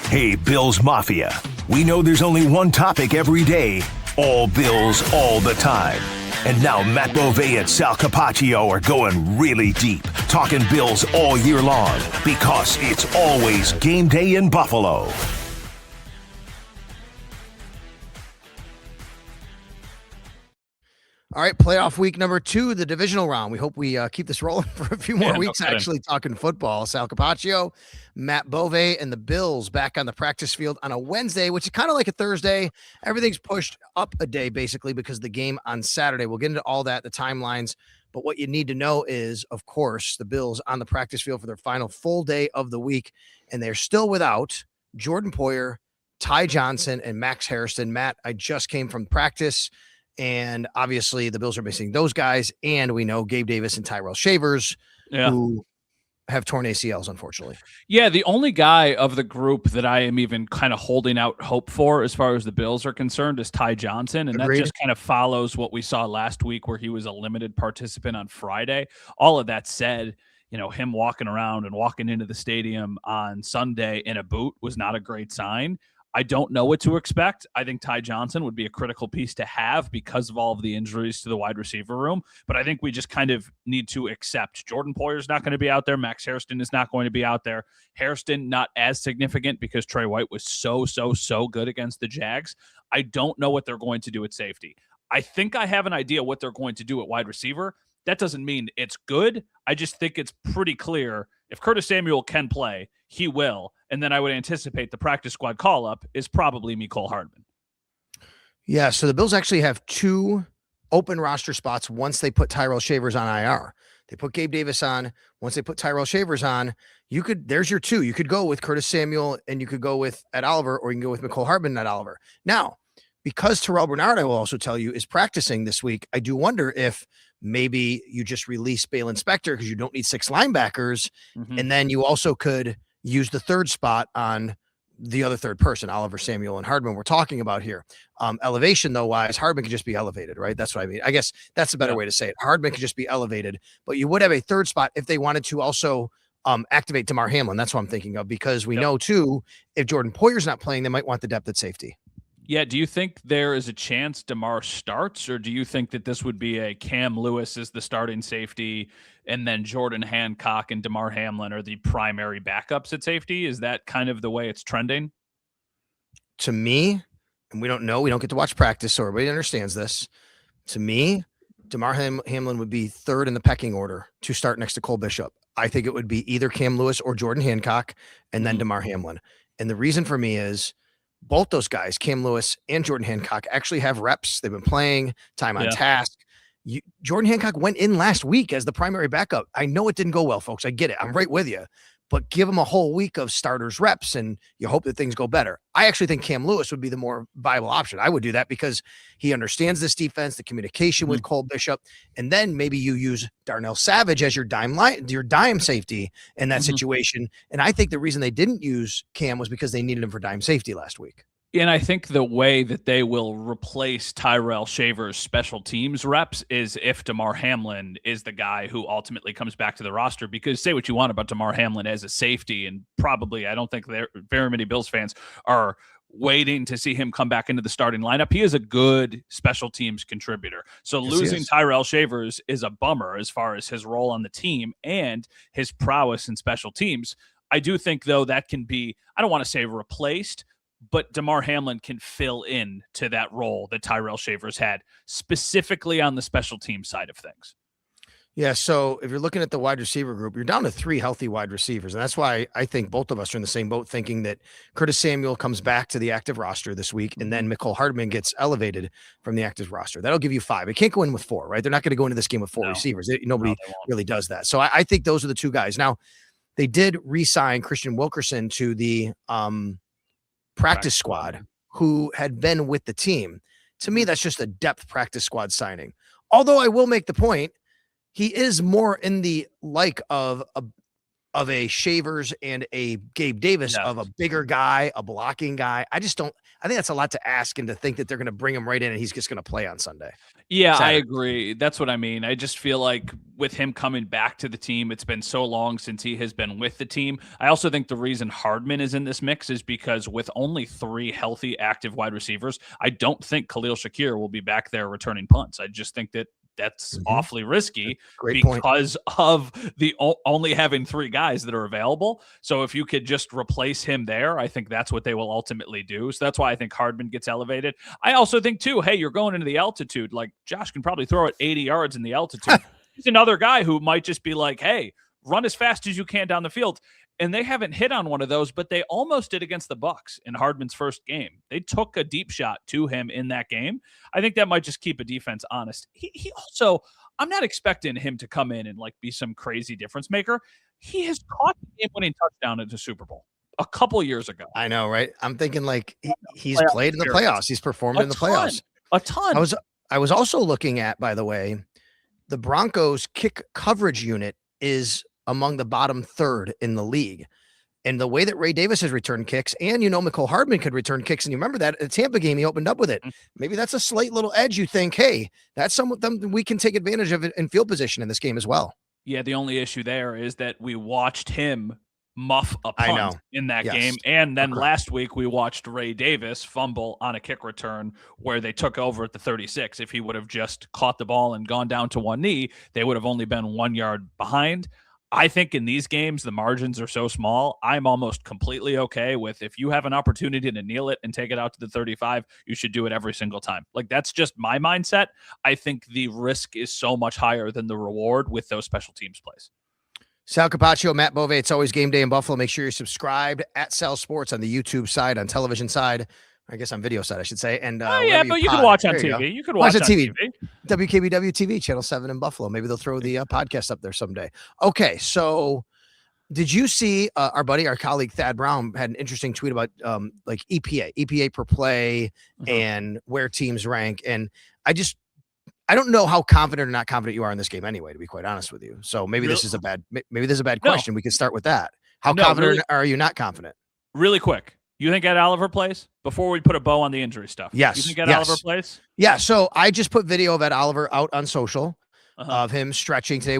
Hey, Bills Mafia. We know there's only one topic every day. All Bills, all the time. And now Matt Beauvais and Sal Capaccio are going really deep, talking Bills all year long, because it's always game day in Buffalo. All right, playoff week number 2, the divisional round. We hope we keep this rolling for a few more weeks, actually talking football. Sal Capaccio, Matt Beauvais, and the Bills back on the practice field on a Wednesday, which is kind of like a Thursday. Everything's pushed up a day, basically, because of the game on Saturday. We'll get into all that, the timelines. But what you need to know is, of course, the Bills on the practice field for their final full day of the week, and they're still without Jordan Poyer, Ty Johnson, and Max Hairston. Matt, I just came from practice. And obviously the Bills are missing those guys. And we know Gabe Davis and Tyrell Shavers, who have torn ACLs, unfortunately. Yeah, the only guy of the group that I am even kind of holding out hope for as far as the Bills are concerned is Ty Johnson. And Agreed. That just kind of follows what we saw last week where he was a limited participant on Friday. All of that said, you know, him walking around and walking into the stadium on Sunday in a boot was not a great sign. I don't know what to expect. I think Ty Johnson would be a critical piece to have because of all of the injuries to the wide receiver room. But I think we just kind of need to accept Jordan Poyer's not going to be out there. Max Hairston is not going to be out there. Hairston not as significant because Trey White was so good against the Jags. I don't know what they're going to do at safety. I think I have an idea what they're going to do at wide receiver. That doesn't mean it's good. I just think it's pretty clear if Curtis Samuel can play, he will. And then I would anticipate the practice squad call-up is probably Mecole Hardman. Yeah, so the Bills actually have 2 open roster spots once they put Tyrell Shavers on IR. They put Gabe Davis on. Once they put Tyrell Shavers on, there's your 2. You could go with Curtis Samuel and you could go with Ed Oliver, or you can go with Mecole Hardman and Ed Oliver. Now, because Terrell Bernard, I will also tell you, is practicing this week, I do wonder if maybe you just release Balin Spector because you don't need 6 linebackers. And then you also could use the 3rd spot on the other 3rd person, Oliver, Samuel, and Hardman we're talking about here. Elevation, though, wise, Hardman could just be elevated, right? That's what I mean. I guess that's a better way to say it. Hardman could just be elevated, but you would have a 3rd spot if they wanted to also activate Damar Hamlin. That's what I'm thinking of, because we know, too, if Jordan Poyer's not playing, they might want the depth at safety. Yeah, do you think there is a chance Damar starts, or do you think that this would be a Cam Lewis as the starting safety and then Jordan Hancock and Damar Hamlin are the primary backups at safety? Is that kind of the way it's trending? To me, and we don't know, we don't get to watch practice, so everybody understands this. To me, Damar Hamlin would be 3rd in the pecking order to start next to Cole Bishop. I think it would be either Cam Lewis or Jordan Hancock and then Damar Hamlin. And the reason for me is both those guys, Cam Lewis and Jordan Hancock, actually have reps. They've been playing, time on task. Jordan Hancock went in last week as the primary backup. I know it didn't go well, folks. I get it. I'm right with you. But give him a whole week of starters reps, and you hope that things go better. I actually think Cam Lewis would be the more viable option. I would do that because he understands this defense, the communication with Cole Bishop, and then maybe you use Darnell Savage as your dime safety in that situation. And I think the reason they didn't use Cam was because they needed him for dime safety last week. And I think the way that they will replace Tyrell Shavers' special teams reps is if Damar Hamlin is the guy who ultimately comes back to the roster, because say what you want about Damar Hamlin as a safety, and probably I don't think there very many Bills fans are waiting to see him come back into the starting lineup. He is a good special teams contributor. So losing Tyrell Shavers is a bummer as far as his role on the team and his prowess in special teams. I do think, though, that can be, I don't want to say replaced, but Damar Hamlin can fill in to that role that Tyrell Shavers had, specifically on the special team side of things. Yeah, so if you're looking at the wide receiver group, you're down to 3 healthy wide receivers, and that's why I think both of us are in the same boat, thinking that Curtis Samuel comes back to the active roster this week, and then Mecole Hardman gets elevated from the active roster. That'll give you 5. It can't go in with 4, right? They're not going to go into this game with 4 receivers. Nobody really does that. So I think those are the 2 guys. Now, they did re-sign Christian Wilkerson to the practice squad, who had been with the team. To me, that's just a depth practice squad signing. Although I will make the point, he is more in the like of of a Shavers and a Gabe Davis, Yes. of a bigger guy, a blocking guy. I think that's a lot to ask, and to think that they're going to bring him right in and he's just going to play on Sunday. Yeah, I Saturday. agree. That's what I mean. I just feel like with him coming back to the team, it's been so long since he has been with the team. I also think the reason Hardman is in this mix is because with only 3 healthy, active wide receivers, I don't think Khalil Shakir will be back there returning punts. I just think that that's awfully risky because of the only having 3 guys that are available. So if you could just replace him there, I think that's what they will ultimately do. So that's why I think Hardman gets elevated. I also think too, hey, you're going into the altitude. Like Josh can probably throw it 80 yards in the altitude. He's another guy who might just be like, hey, run as fast as you can down the field. And they haven't hit on one of those, but they almost did against the Bucs in Hardman's first game. They took a deep shot to him in that game. I think that might just keep a defense honest. He also, I'm not expecting him to come in and like be some crazy difference maker. He has caught the game-winning touchdown at the Super Bowl a couple years ago. I know, right? I'm thinking like he's played in the playoffs. He's performed in the playoffs. A ton. I was also looking at, by the way, the Broncos kick coverage unit is among the bottom 3rd in the league. And the way that Ray Davis has returned kicks, and Mecole Hardman could return kicks, and you remember that at the Tampa game, he opened up with it. Maybe that's a slight little edge. You think, hey, that's something we can take advantage of in field position in this game as well. Yeah, the only issue there is that we watched him muff a punt in that game. And then last week we watched Ray Davis fumble on a kick return where they took over at the 36. If he would have just caught the ball and gone down to one knee, they would have only been 1 yard behind. I think in these games, the margins are so small, I'm almost completely okay with if you have an opportunity to kneel it and take it out to the 35, you should do it every single time. Like, that's just my mindset. I think the risk is so much higher than the reward with those special teams plays. Sal Capaccio, Matt Bove. It's always game day in Buffalo. Make sure you're subscribed at Sal Sports on the YouTube side, on television side. I guess on video side, I should say. And yeah, but you can watch on TV. You can watch on TV. WKBW TV, Channel 7 in Buffalo. Maybe they'll throw the podcast up there someday. Okay, so did you see our colleague Thad Brown had an interesting tweet about like EPA per play and where teams rank. And I don't know how confident or not confident you are in this game anyway, to be quite honest with you. So maybe this is a bad question. We can start with that. How confident are you not confident? Really quick. You think Ed Oliver plays? Before we put a bow on the injury stuff. Yes. You think Ed Oliver plays? Yeah. So I just put video of Ed Oliver out on social of him stretching today.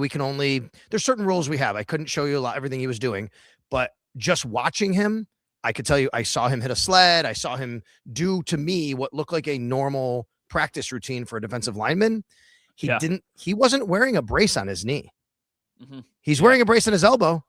There's certain rules we have. I couldn't show you everything he was doing, but just watching him, I could tell you, I saw him hit a sled. I saw him do, to me, what looked like a normal practice routine for a defensive lineman. He wasn't wearing a brace on his knee. He's wearing a brace on his elbow.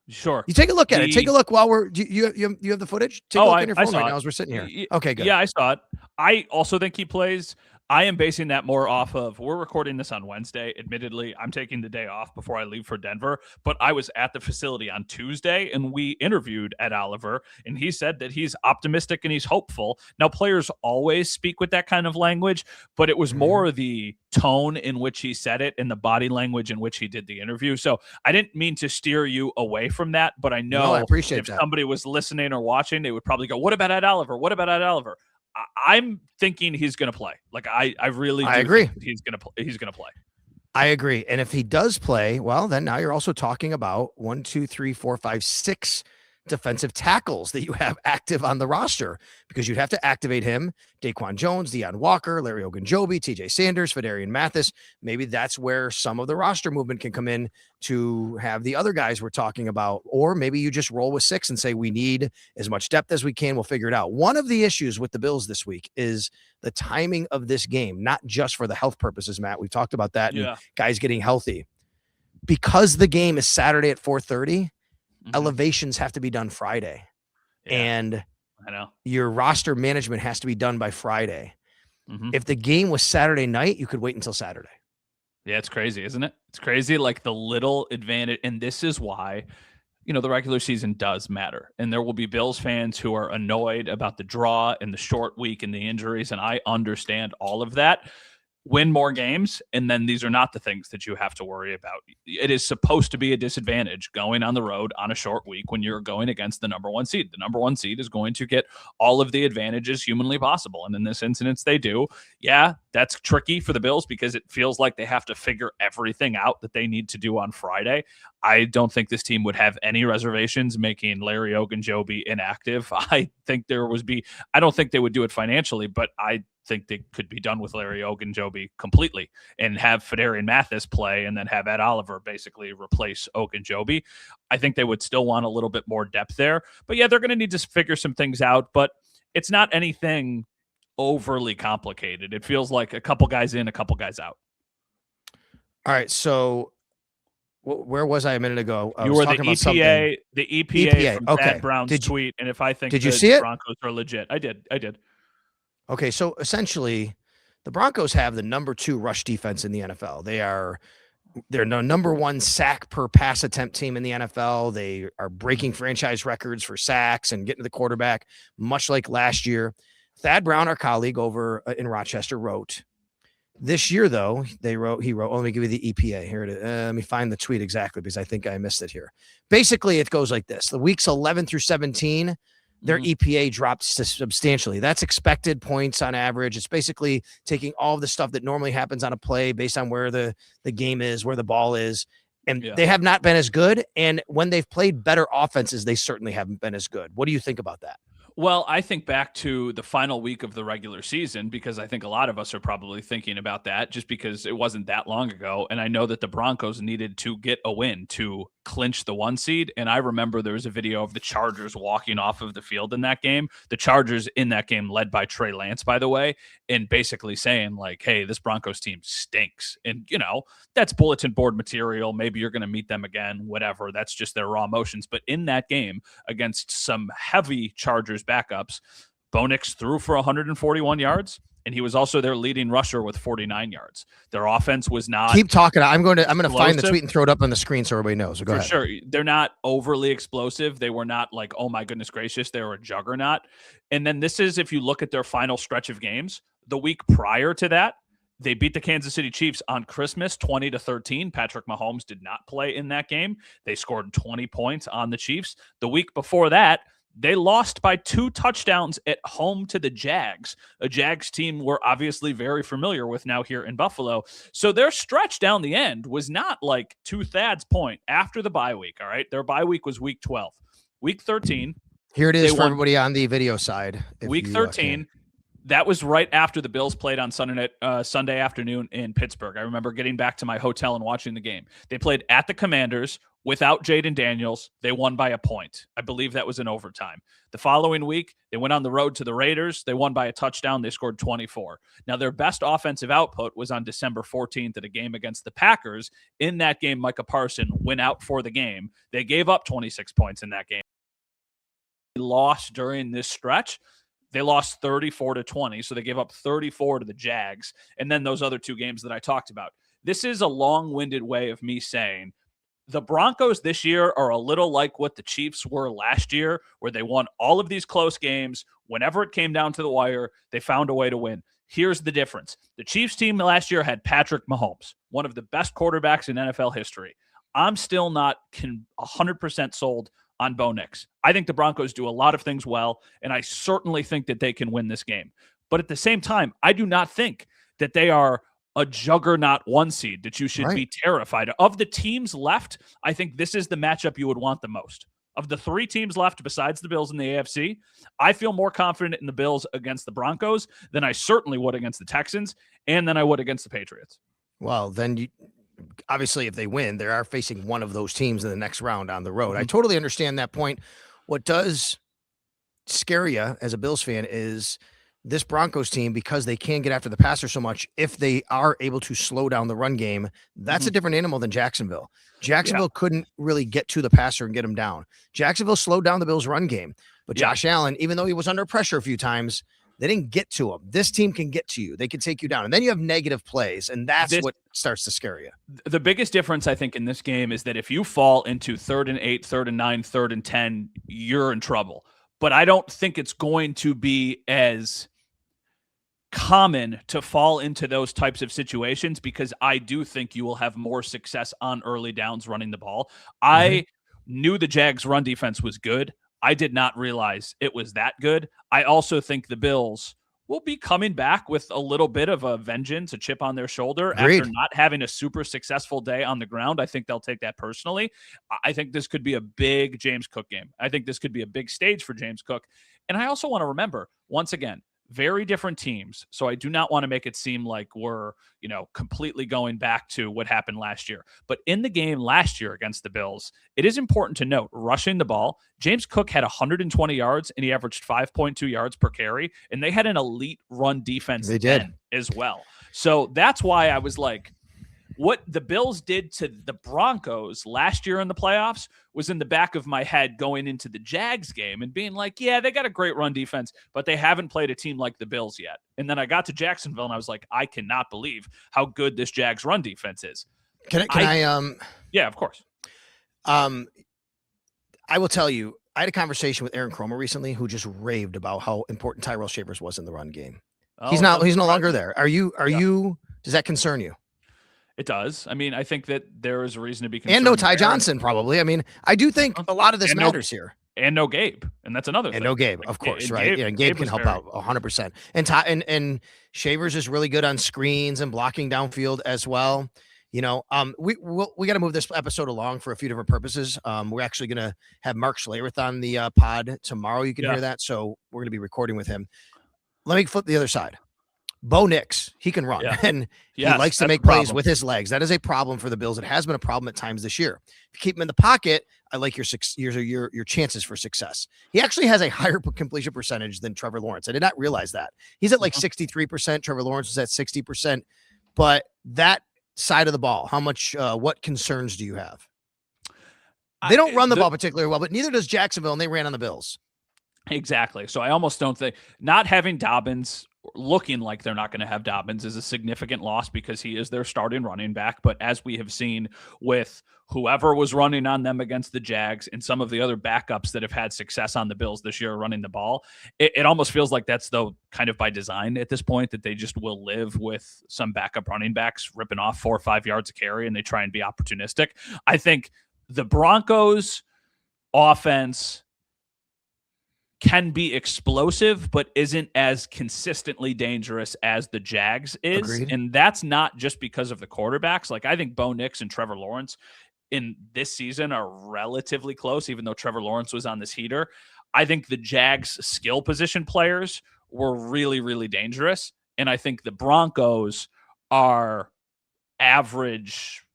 Sure. You take a look at it. Take a look while you have the footage. Take a look at your phone right now as we're sitting here. Okay, good. Yeah, I saw it. I also think he plays. I am basing that more off of, we're recording this on Wednesday. Admittedly, I'm taking the day off before I leave for Denver, but I was at the facility on Tuesday and we interviewed Ed Oliver, and he said that he's optimistic and he's hopeful. Now, players always speak with that kind of language, but it was more the tone in which he said it and the body language in which he did the interview. So I didn't mean to steer you away from that, but I know I appreciate if that. somebody was listening or watching, they would probably go, what about Ed Oliver? What about Ed Oliver? I'm thinking he's going to play. Like, I really do agree. Think he's going to play. I agree. And if he does play, well, then now you're also talking about 1, 2, 3, 4, 5, 6 defensive tackles that you have active on the roster, because you'd have to activate him, Daquan Jones, Deion Walker, Larry Ogunjobi, TJ Sanders, Fedarian Mathis. Maybe that's where some of the roster movement can come in to have the other guys we're talking about. Or maybe you just roll with 6 and say, we need as much depth as we can. We'll figure it out. One of the issues with the Bills this week is the timing of this game, not just for the health purposes, Matt. We've talked about that. And guys getting healthy. Because the game is Saturday at 4:30, elevations have to be done Friday. And I know your roster management has to be done by Friday. If the game was Saturday night, you could wait until Saturday. Yeah, it's crazy, isn't it? It's crazy, like the little advantage. And this is why, the regular season does matter. And there will be Bills fans who are annoyed about the draw and the short week and the injuries. And I understand all of that. win more games, and then these are not the things that you have to worry about. It is supposed to be a disadvantage going on the road on a short week when you're going against the number one seed. The number one seed is going to get all of the advantages humanly possible, and in this instance, they do. Yeah, that's tricky for the Bills because it feels like they have to figure everything out that they need to do on Friday. I don't think this team would have any reservations making Larry Ogunjobi inactive. I don't think they would do it financially, but I think they could be done with Larry Ogunjobi completely and have Fedarian Mathis play and then have Ed Oliver basically replace Ogunjobi. I think they would still want a little bit more depth there. But yeah, they're going to need to figure some things out, but it's not anything overly complicated. It feels like a couple guys in, a couple guys out. All right, so where was I a minute ago? You were the EPA from Thad Brown's tweet, and if I think did you see it? Broncos are legit. I did. Okay, so essentially, the Broncos have the number 2 rush defense in the NFL. They're the number 1 sack per pass attempt team in the NFL. They are breaking franchise records for sacks and getting to the quarterback, much like last year. Thad Brown, our colleague over in Rochester, wrote this year, though, he wrote, let me give you the EPA. Here it is. Let me find the tweet exactly because I think I missed it here. Basically, it goes like this. The weeks 11 through 17, their EPA drops substantially. That's expected points on average. It's basically taking all of the stuff that normally happens on a play based on where the game is, where the ball is. And they have not been as good. And when they've played better offenses, they certainly haven't been as good. What do you think about that? Well, I think back to the final week of the regular season because I think a lot of us are probably thinking about that just because it wasn't that long ago. And I know that the Broncos needed to get a win to clinch the 1 seed. And I remember there was a video of the Chargers walking off of the field in that game. The Chargers in that game led by Trey Lance, by the way, and basically saying like, hey, this Broncos team stinks. And, that's bulletin board material. Maybe you're going to meet them again, whatever. That's just their raw emotions. But in that game against some heavy Chargers backups, Bo Nix threw for 141 yards. And he was also their leading rusher with 49 yards. Their offense was not. Keep talking. I'm going to find the tweet and throw it up on the screen so everybody knows. So go ahead. For sure. They're not overly explosive. They were not like, oh my goodness gracious, they were a juggernaut. And then this is, if you look at their final stretch of games, the week prior to that, they beat the Kansas City Chiefs on Christmas 20-13. Patrick Mahomes did not play in that game. They scored 20 points on the Chiefs. The week before that, they lost by 2 touchdowns at home to the Jags, a Jags team we're obviously very familiar with now here in Buffalo. So their stretch down the end was not like, to Thad's point, after the bye week, all right? Their bye week was week 12. Week 13. Here it is for everybody on the video side. Week 13. That was right after the Bills played on Sunday afternoon in Pittsburgh. I remember getting back to my hotel and watching the game. They played at the Commanders without Jaden Daniels. They won by a point. I believe that was in overtime. The following week, they went on the road to the Raiders. They won by a touchdown. They scored 24. Now, their best offensive output was on December 14th at a game against the Packers. In that game, Micah Parsons went out for the game. They gave up 26 points in that game. They lost during this stretch. They lost 34-20, so they gave up 34 to the Jags, and then those other 2 games that I talked about. This is a long-winded way of me saying the Broncos this year are a little like what the Chiefs were last year, where they won all of these close games. Whenever it came down to the wire, they found a way to win. Here's the difference. The Chiefs team last year had Patrick Mahomes, one of the best quarterbacks in NFL history. I'm still not 100% sold on Bo Nix. I think the Broncos do a lot of things well, and I certainly think that they can win this game. But at the same time, I do not think that they are a juggernaut 1 seed that you should be terrified of. Of the teams left, I think this is the matchup you would want the most. Of the 3 teams left besides the Bills in the AFC, I feel more confident in the Bills against the Broncos than I certainly would against the Texans and than I would against the Patriots. Well, then obviously, if they win, they are facing one of those teams in the next round on the road. I totally understand that point. What does scare you as a Bills fan is this Broncos team, because they can get after the passer so much, if they are able to slow down the run game, that's a different animal than Jacksonville. Jacksonville couldn't really get to the passer and get him down. Jacksonville slowed down the Bills' run game. But Josh Allen, even though he was under pressure a few times, they didn't get to him. This team can get to you. They can take you down. And then you have negative plays, and that's what starts to scare you. The biggest difference, I think, in this game is that if you fall into 3rd and 8, 3rd and 9, 3rd and 10, you're in trouble. But I don't think it's going to be as common to fall into those types of situations because I do think you will have more success on early downs running the ball. I knew the Jags run defense was good. I did not realize it was that good. I also think the Bills will be coming back with a little bit of a vengeance, a chip on their shoulder Agreed. after not having a super successful day on the ground. I think they'll take that personally. I think this could be a big James Cook game. I think this could be a big stage for James Cook. And I also want to remember, once again, very different teams. So I do not want to make it seem like we're, completely going back to what happened last year. But in the game last year against the Bills, it is important to note, rushing the ball, James Cook had 120 yards and he averaged 5.2 yards per carry. And they had an elite run defense then as well. So that's why I was like, what the Bills did to the Broncos last year in the playoffs was in the back of my head going into the Jags game and being like, yeah, they got a great run defense, but they haven't played a team like the Bills yet. And then I got to Jacksonville and I was like, I cannot believe how good this Jags run defense is. Can I Yeah, of course. I will tell you, I had a conversation with Aaron Cromer recently who just raved about how important Tyrell Shavers was in the run game. He's no longer there. Are you, does that concern you? It does. I mean, I think that there is a reason to be concerned. And no Ty Johnson, probably. I mean, I do think a lot of this matters here. And no Gabe. And that's another thing. And no Gabe, of course, right? Yeah, and Gabe can help out 100%. And Shavers is really good on screens and blocking downfield as well. We got to move this episode along for a few different purposes. We're actually going to have Mark Schlereth on the pod tomorrow. You can hear that. So we're going to be recording with him. Let me flip the other side. Bo Nix, he can run, and he likes to make plays with his legs. That is a problem for the Bills. It has been a problem at times this year. If you keep him in the pocket, I like your chances for success. He actually has a higher completion percentage than Trevor Lawrence. I did not realize that. He's at like 63%. Trevor Lawrence is at 60%. But that side of the ball, how much, what concerns do you have? They don't run the ball particularly well, but neither does Jacksonville, and they ran on the Bills. Exactly. So I almost don't think not having Dobbins, looking like they're not going to have Dobbins, is a significant loss because he is their starting running back. But as we have seen with whoever was running on them against the Jags and some of the other backups that have had success on the Bills this year running the ball, it almost feels like that's though kind of by design at this point, that they just will live with some backup running backs ripping off 4 or 5 yards of carry and they try and be opportunistic. I think the Broncos offense can be explosive, but isn't as consistently dangerous as the Jags is. Agreed. And that's not just because of the quarterbacks. Like, I think Bo Nix and Trevor Lawrence in this season are relatively close, even though Trevor Lawrence was on this heater. I think the Jags skill position players were really, really dangerous. And I think the Broncos are average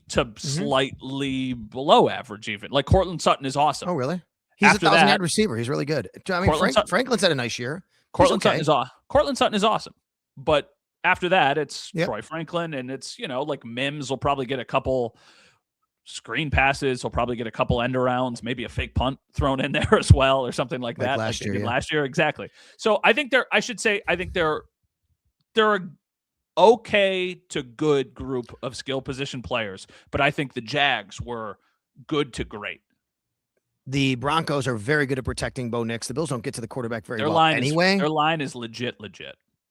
to slightly below average even. Like, Cortland Sutton is awesome. Oh, really? He's a 1,000-yard receiver. He's really good. I mean, Franklin's had a nice year. Cortland Sutton is awesome. But after that, it's Troy Franklin, and it's, like Mims will probably get a couple screen passes. He'll probably get a couple end arounds, maybe a fake punt thrown in there as well or something like that. Last year. Exactly. So I think they're a okay to good group of skill position players, but I think the Jags were good to great. The Broncos are very good at protecting Bo Nix. The Bills don't get to the quarterback very well anyway. Their line is legit.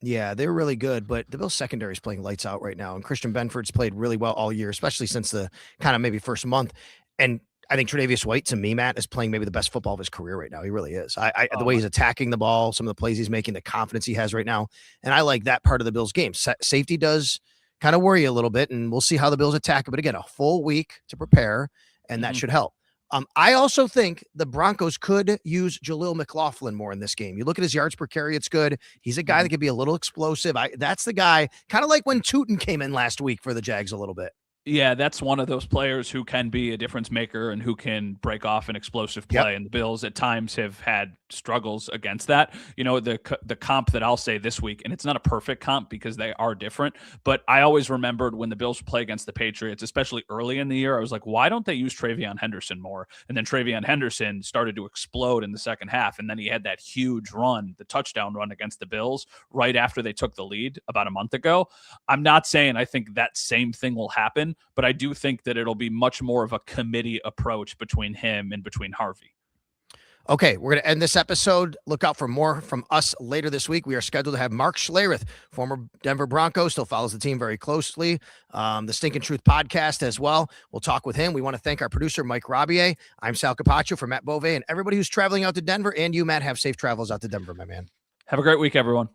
Yeah, they're really good, but the Bills secondary is playing lights out right now. And Christian Benford's played really well all year, especially since the kind of maybe first month. And I think Tre'Davious White, to me, Matt, is playing maybe the best football of his career right now. He really is. The way he's attacking the ball, some of the plays he's making, the confidence he has right now. And I like that part of the Bills game. Safety does kind of worry a little bit, and we'll see how the Bills attack it. But again, a full week to prepare, and that should help. I also think the Broncos could use Jaleel McLaughlin more in this game. You look at his yards per carry, it's good. He's a guy that could be a little explosive. That's the guy, kind of like when Tootin came in last week for the Jags a little bit. Yeah, that's one of those players who can be a difference maker and who can break off an explosive play. And the Bills at times have had struggles against that. The comp that I'll say this week, and it's not a perfect comp because they are different, but I always remembered when the Bills play against the Patriots, especially early in the year, I was like, why don't they use TreVeyon Henderson more? And then TreVeyon Henderson started to explode in the second half, and then he had that huge run, the touchdown run against the Bills right after they took the lead about a month ago. I'm not saying I think that same thing will happen, but I do think that it'll be much more of a committee approach between him and between Harvey. Okay, we're going to end this episode. Look out for more from us later this week. We are scheduled to have Mark Schlereth, former Denver Broncos, still follows the team very closely. The Stinking Truth podcast as well. We'll talk with him. We want to thank our producer, Mike Rabier. I'm Sal Capaccio for Matt Bove, and everybody who's traveling out to Denver, and you, Matt, have safe travels out to Denver, my man. Have a great week, everyone.